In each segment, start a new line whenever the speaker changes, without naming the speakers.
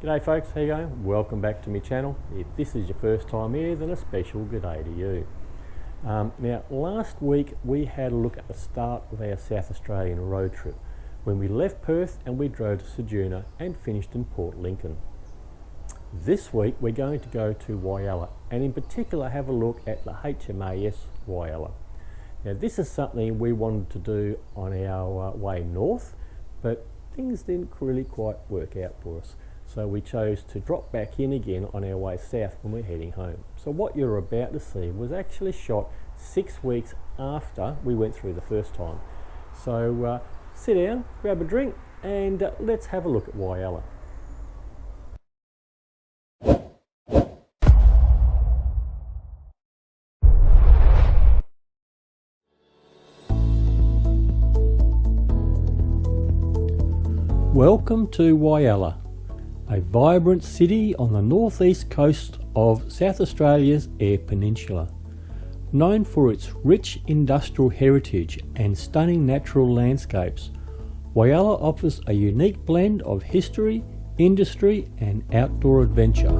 G'day folks, how you going? Welcome back to my channel. If this is your first time here, then a special g'day to you. Now last week we had a look at the start of our South Australian road trip when we left Perth and we drove to Ceduna and finished in Port Lincoln. This week we're going to go to Whyalla and in particular have a look at the HMAS Whyalla. Now this is something we wanted to do on our way north, but things didn't really quite work out for us. So we chose to drop back in again on our way south when we're heading home. So what you're about to see was actually shot 6 weeks after we went through the first time. So sit down, grab a drink, and let's have a look at Whyalla. Welcome to Whyalla, a vibrant city on the northeast coast of South Australia's Eyre Peninsula. Known for its rich industrial heritage and stunning natural landscapes, Whyalla offers a unique blend of history, industry and outdoor adventure.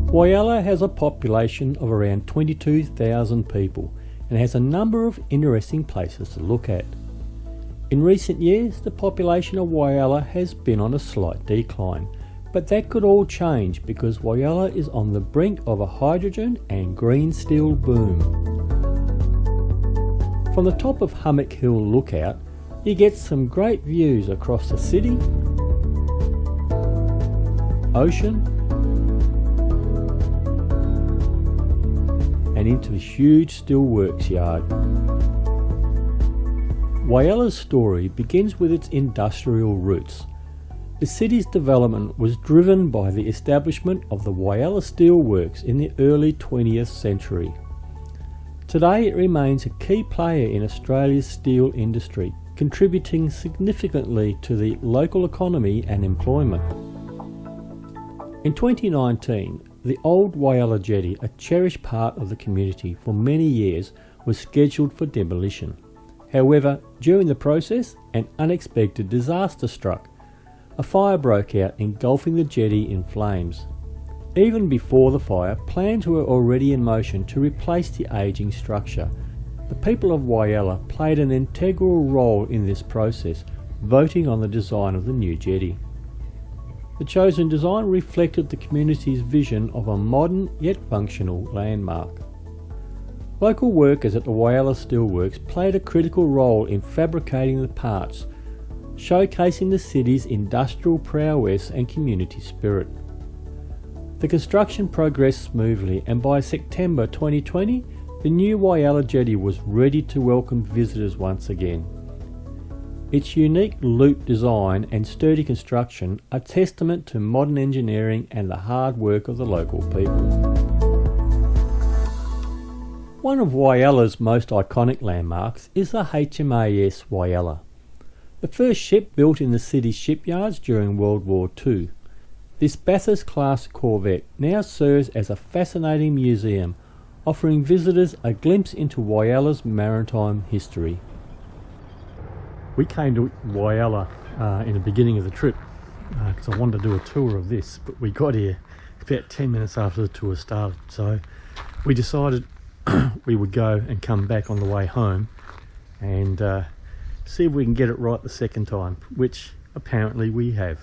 Whyalla has a population of around 22,000 people and has a number of interesting places to look at. In recent years, the population of Whyalla has been on a slight decline, but that could all change because Whyalla is on the brink of a hydrogen and green steel boom. From the top of Hummock Hill Lookout, you get some great views across the city, ocean, and into the huge steelworks yard. Whyalla's story begins with its industrial roots. The city's development was driven by the establishment of the Whyalla Steelworks in the early 20th century. Today it remains a key player in Australia's steel industry, contributing significantly to the local economy and employment. In 2019, the old Whyalla jetty, a cherished part of the community for many years, was scheduled for demolition. However, during the process, an unexpected disaster struck. A fire broke out, engulfing the jetty in flames. Even before the fire, plans were already in motion to replace the ageing structure. The people of Whyalla played an integral role in this process, voting on the design of the new jetty. The chosen design reflected the community's vision of a modern yet functional landmark. Local workers at the Whyalla Steelworks played a critical role in fabricating the parts, showcasing the city's industrial prowess and community spirit. The construction progressed smoothly, and by September 2020, the new Whyalla jetty was ready to welcome visitors once again. Its unique loop design and sturdy construction are testament to modern engineering and the hard work of the local people. One of Whyalla's most iconic landmarks is the HMAS Whyalla, the first ship built in the city's shipyards during World War II. This Bathurst-class corvette now serves as a fascinating museum, offering visitors a glimpse into Whyalla's maritime history. We came to Whyalla in the beginning of the trip because I wanted to do a tour of this, but we got here about 10 minutes after the tour started, so we decided we would go and come back on the way home and see if we can get it right the second time, which apparently we have.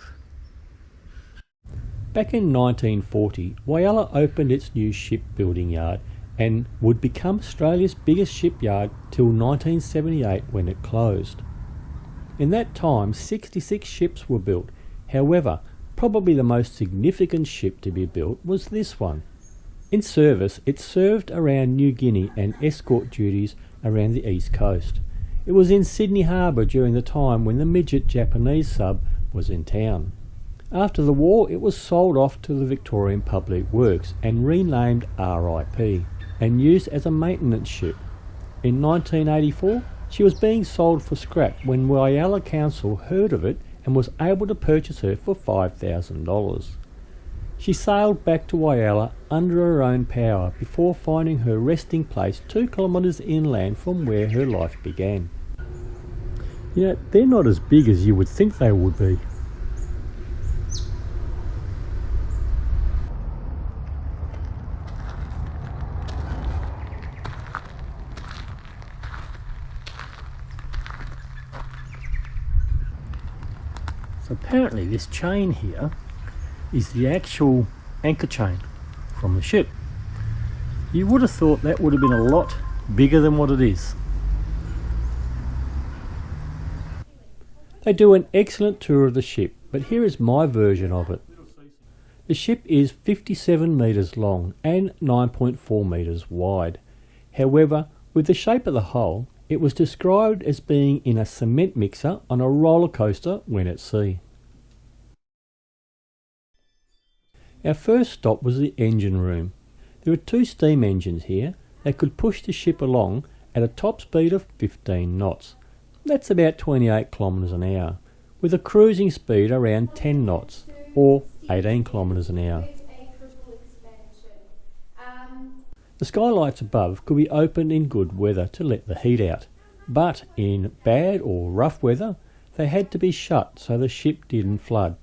Back in 1940, Whyalla opened its new shipbuilding yard and would become Australia's biggest shipyard till 1978 when it closed. In that time, 66 ships were built. However, probably the most significant ship to be built was this one. In service, it served around New Guinea and escort duties around the east coast. It was in Sydney Harbour during the time when the midget Japanese sub was in town. After the war, it was sold off to the Victorian Public Works and renamed RIP and used as a maintenance ship. In 1984, she was being sold for scrap when Whyalla Council heard of it and was able to purchase her for $5,000. She sailed back to Whyalla under her own power before finding her resting place 2 kilometres inland from where her life began. You know, they're not as big as you would think they would be. So apparently this chain here is the actual anchor chain from the ship. You would have thought that would have been a lot bigger than what it is. They do an excellent tour of the ship, but here is my version of it. The ship is 57 metres long and 9.4 metres wide. However, with the shape of the hull, it was described as being in a cement mixer on a roller coaster when at sea. Our first stop was the engine room. There are two steam engines here that could push the ship along at a top speed of 15 knots. That's about 28 kilometres an hour, with a cruising speed around 10 knots, or 18 kilometres an hour. The skylights above could be opened in good weather to let the heat out, but in bad or rough weather they had to be shut so the ship didn't flood.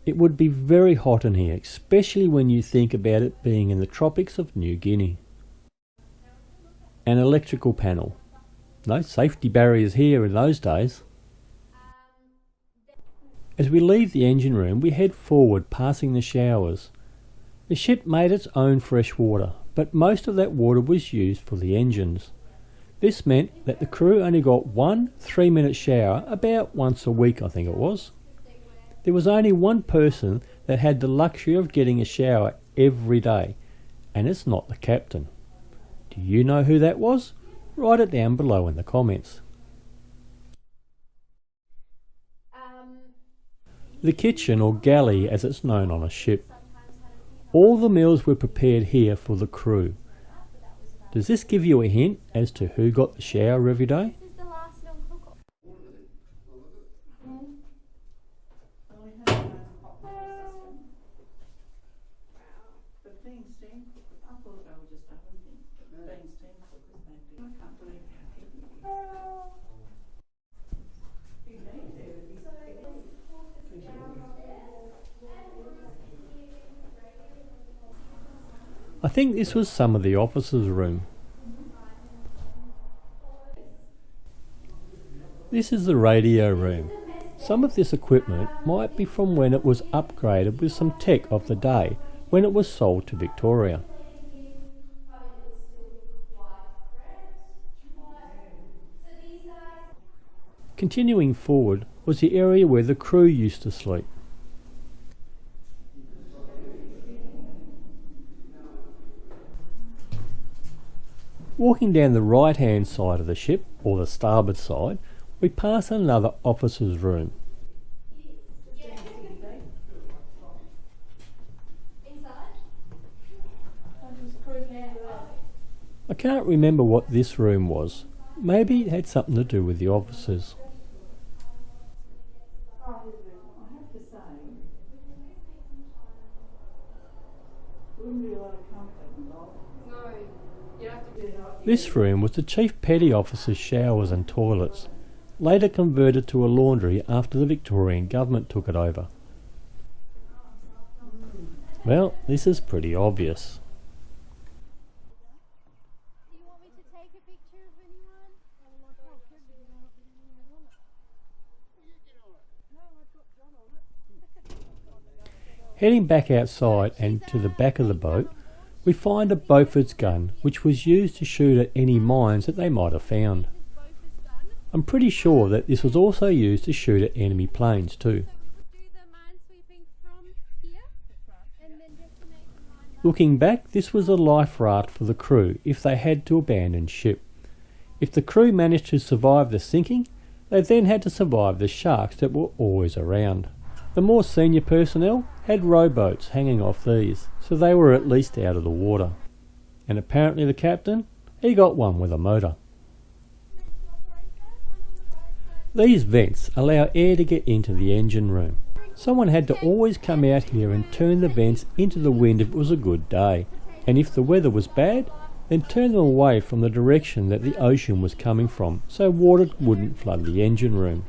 It would be very hot in here, especially when you think about it being in the tropics of New Guinea. An electrical panel. No safety barriers here in those days. As we leave the engine room, we head forward passing the showers. The ship made its own fresh water, but most of that water was used for the engines. This meant that the crew only got one 3-minute shower about once a week, I think it was. There was only one person that had the luxury of getting a shower every day, and it's not the captain. Do you know who that was? Write it down below in the comments. The kitchen, or galley as it's known on a ship. All the meals were prepared here for the crew. Does this give you a hint as to who got the shower every day? I think this was some of the officers' room. This is the radio room. Some of this equipment might be from when it was upgraded with some tech of the day when it was sold to Victoria. Continuing forward was the area where the crew used to sleep. Walking down the right hand side of the ship, or the starboard side, we pass another officer's room. I can't remember what this room was. Maybe it had something to do with the officers. This room was the Chief Petty Officer's showers and toilets, later converted to a laundry after the Victorian government took it over. Well, this is pretty obvious. Heading back outside and to the back of the boat, we find a Beaufort's gun which was used to shoot at any mines that they might have found. I'm pretty sure that this was also used to shoot at enemy planes too. Looking back, this was a life raft for the crew if they had to abandon ship. If the crew managed to survive the sinking, they then had to survive the sharks that were always around. The more senior personnel had rowboats hanging off these, so they were at least out of the water. And apparently the captain, he got one with a motor. These vents allow air to get into the engine room. Someone had to always come out here and turn the vents into the wind if it was a good day, and if the weather was bad, then turn them away from the direction that the ocean was coming from, so water wouldn't flood the engine room.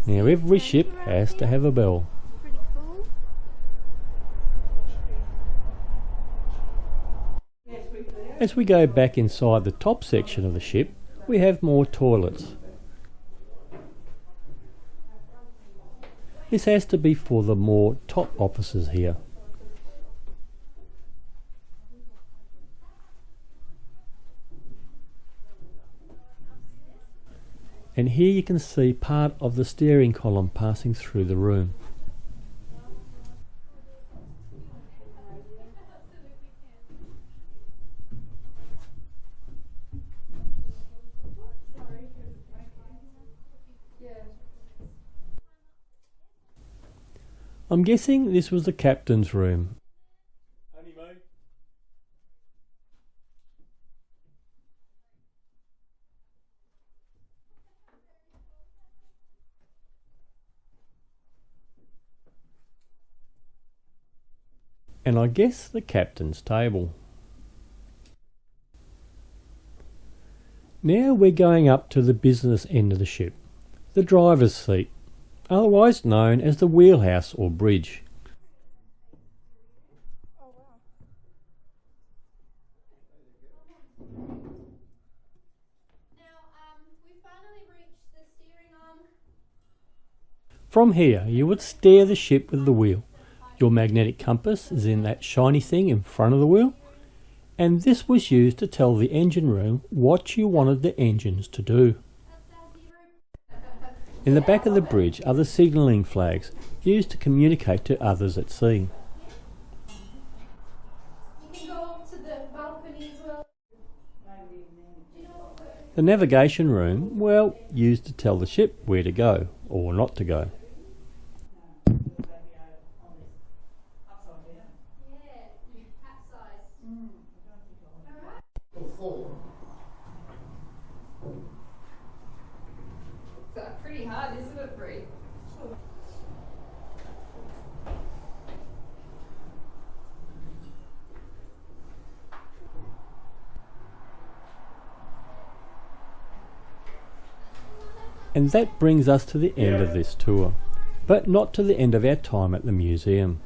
Now every ship has to have a bell.
Pretty cool.
As we go back inside the top section of the ship, we have more toilets. This has to be for the more top officers here. And here you can see part of the steering column passing through the room. I'm guessing this was the captain's room. And I guess the captain's table. Now we're going up to the business end of the ship, the driver's seat, otherwise known as the wheelhouse or bridge. From here you would steer the ship with the wheel. Your magnetic compass is in that shiny thing in front of the wheel, and this was used to tell the engine room what you wanted the engines to do. In the back of the bridge are the signalling flags used to communicate to others at sea. The navigation room, well, used to tell the ship where to go or not to go.
Pretty hard, isn't it, Bree?
And that brings us to the end of this tour, but not to the end of our time at the museum.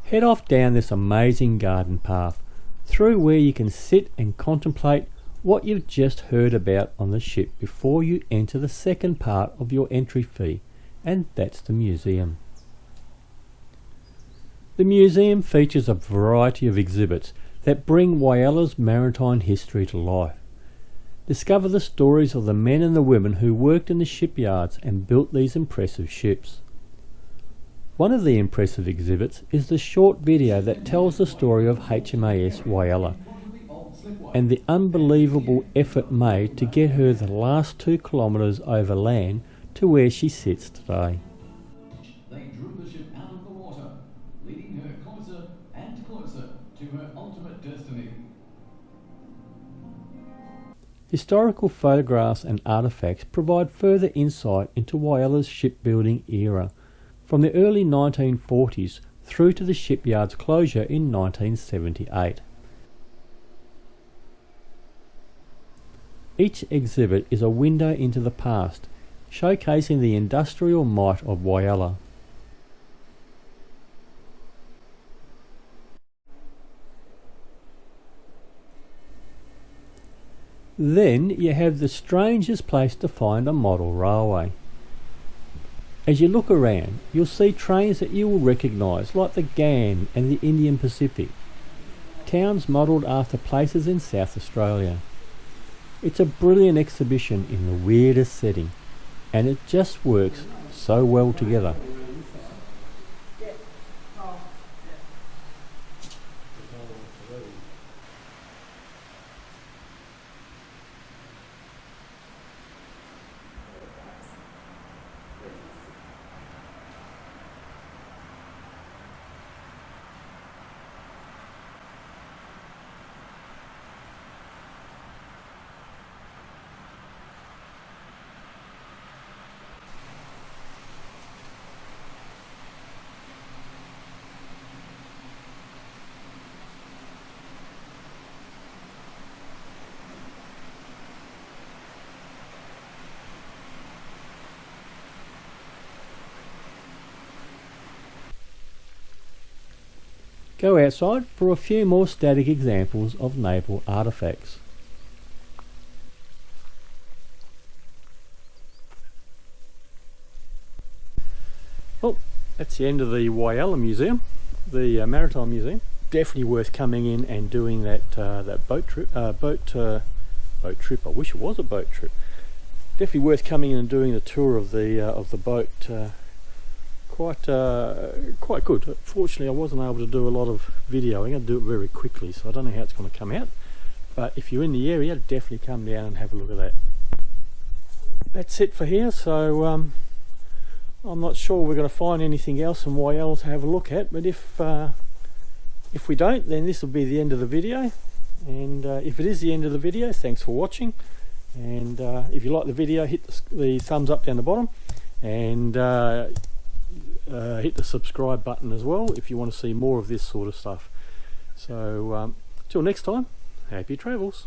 Head off down this amazing garden path, through where you can sit and contemplate what you've just heard about on the ship before you enter the second part of your entry fee, and that's the museum. The museum features a variety of exhibits that bring Whyalla's maritime history to life. Discover the stories of the men and the women who worked in the shipyards and built these impressive ships. One of the impressive exhibits is the short video that tells the story of HMAS Whyalla and the unbelievable effort made to get her the last 2 kilometres over land to where she sits today.
They drew the ship out of the water, leading her closer and closer to her ultimate destiny.
Historical photographs and artefacts provide further insight into Whyalla's shipbuilding era, from the early 1940s through to the shipyard's closure in 1978. Each exhibit is a window into the past, showcasing the industrial might of Whyalla. Then you have the strangest place to find a model railway. As you look around, you'll see trains that you will recognise, like the Ghan and the Indian Pacific, towns modelled after places in South Australia. It's a brilliant exhibition in the weirdest setting, and it just works so well together. go outside for a few more static examples of naval artefacts. Well, that's the end of the Whyalla Museum, the Maritime Museum. Definitely worth coming in and doing that boat trip. Boat trip. I wish it was a boat trip. Definitely worth coming in and doing the tour of the boat. Quite good. Fortunately, I wasn't able to do a lot of videoing. I do it very quickly, so I don't know how it's going to come out. But if you're in the area, definitely come down and have a look at that. That's it for here. So I'm not sure we're going to find anything else in Whyalla to have a look at. But if we don't, then this will be the end of the video. And if it is the end of the video, thanks for watching. And if you like the video, hit the thumbs up down the bottom, and hit the subscribe button as well if you want to see more of this sort of stuff. So till next time, happy travels.